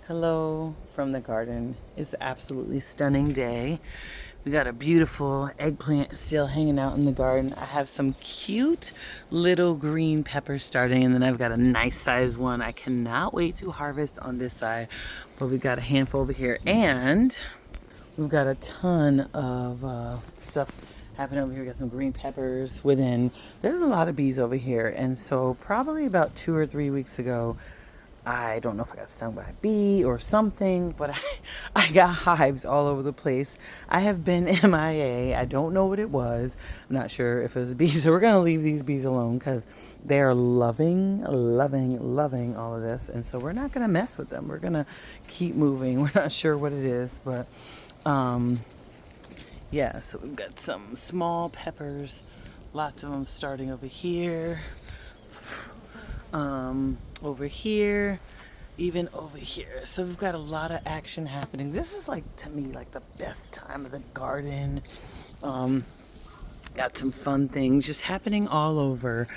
Hello from the garden. It's an absolutely stunning day. We got a beautiful eggplant still hanging out in the garden. I have some cute little green peppers starting, and then I've got a nice sized one. I cannot wait to harvest on this side, but we've got a handful over here, and we've got a ton of stuff happening over here. We got some green peppers within. There's a lot of bees over here, and so probably about 2 or 3 weeks ago, I don't know if I got stung by a bee or something, but I got hives all over the place. I have been MIA. I don't know what it was. I'm not sure if it was a bee. So we're going to leave these bees alone because they are loving all of this. And so we're not going to mess with them. We're going to keep moving. We're not sure what it is, but yeah, so we've got some small peppers, lots of them starting over here. Over here, even over here. So we've got a lot of action happening. This is like, to me, like the best time of the garden. Got some fun things just happening all over.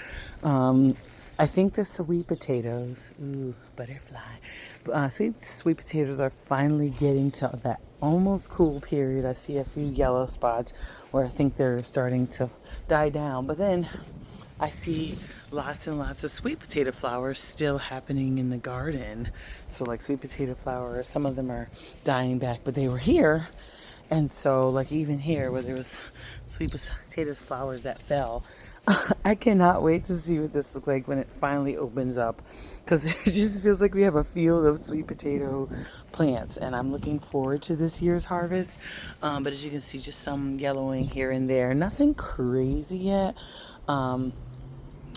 I think the sweet potatoes, ooh, butterfly. Sweet potatoes are finally getting to that almost cool period. I see a few yellow spots where I think they're starting to die down. But then I see lots and lots of sweet potato flowers still happening in the garden. So like sweet potato flowers, some of them are dying back, but they were here. And so like even here where there was sweet potatoes flowers that fell, I cannot wait to see what this looks like when it finally opens up, because it just feels like we have a field of sweet potato plants, and I'm looking forward to this year's harvest. But as you can see, just some yellowing here and there, nothing crazy yet.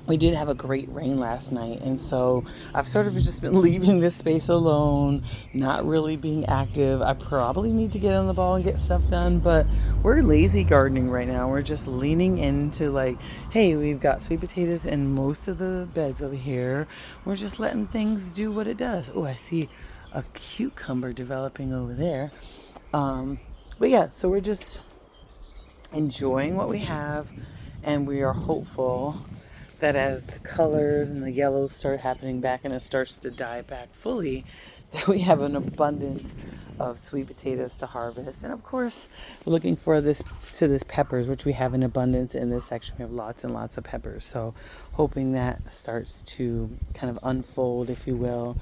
We did have a great rain last night, and so I've sort of just been leaving this space alone, not really being active. I probably need to get on the ball and get stuff done, but we're lazy gardening right now. We're just leaning into like, hey, we've got sweet potatoes in most of the beds over here. We're just letting things do what it does. Oh, I see a cucumber developing over there. But yeah, so we're just enjoying what we have, and we are hopeful that as the colors and the yellows start happening back and it starts to die back fully, that we have an abundance of sweet potatoes to harvest. And of course, looking for this peppers, which we have in abundance in this section. We have lots and lots of peppers. So hoping that starts to kind of unfold, if you will.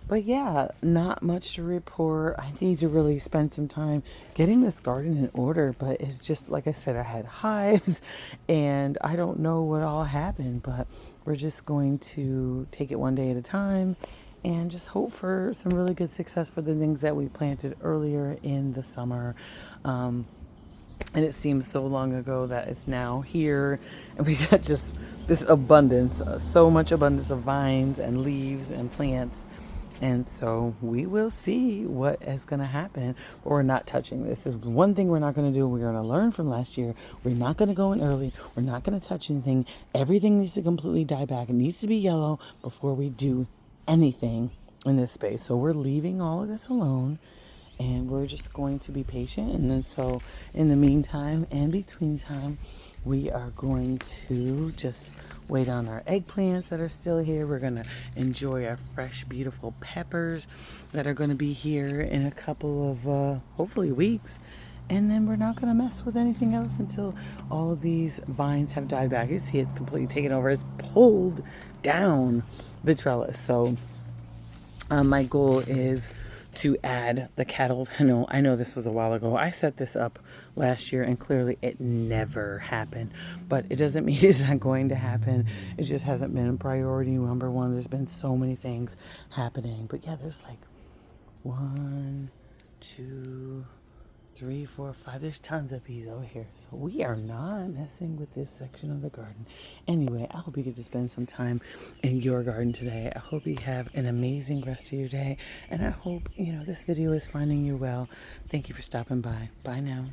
But yeah, not much to report. I need to really spend some time getting this garden in order, but it's just like I said, I had hives and I don't know what all happened, but we're just going to take it one day at a time and just hope for some really good success for the things that we planted earlier in the summer. And it seems so long ago that it's now here, and we got just this abundance, so much abundance of vines and leaves and plants. And so we will see what is going to happen, but we're not touching this. Is one thing we're not going to do. We're going to learn from last year. We're not going to go in early. We're not going to touch anything. Everything needs to completely die back. It needs to be yellow before we do anything in this space. So we're leaving all of this alone, and we're just going to be patient. And then so in the meantime and between time, we are going to just wait on our eggplants that are still here. We're going to enjoy our fresh, beautiful peppers that are going to be here in a couple of hopefully weeks. And then we're not going to mess with anything else until all of these vines have died back. You see it's completely taken over. It's pulled down the trellis. So my goal is to add the cattle. I know this was a while ago. I set this up last year and clearly it never happened, but it doesn't mean it's not going to happen. It just hasn't been priority number one. There's been so many things happening, but yeah, there's like 1, 2, 3, 4, 5. There's tons of bees over here. So we are not messing with this section of the garden. Anyway, I hope you get to spend some time in your garden today. I hope you have an amazing rest of your day. And I hope, this video is finding you well. Thank you for stopping by. Bye now.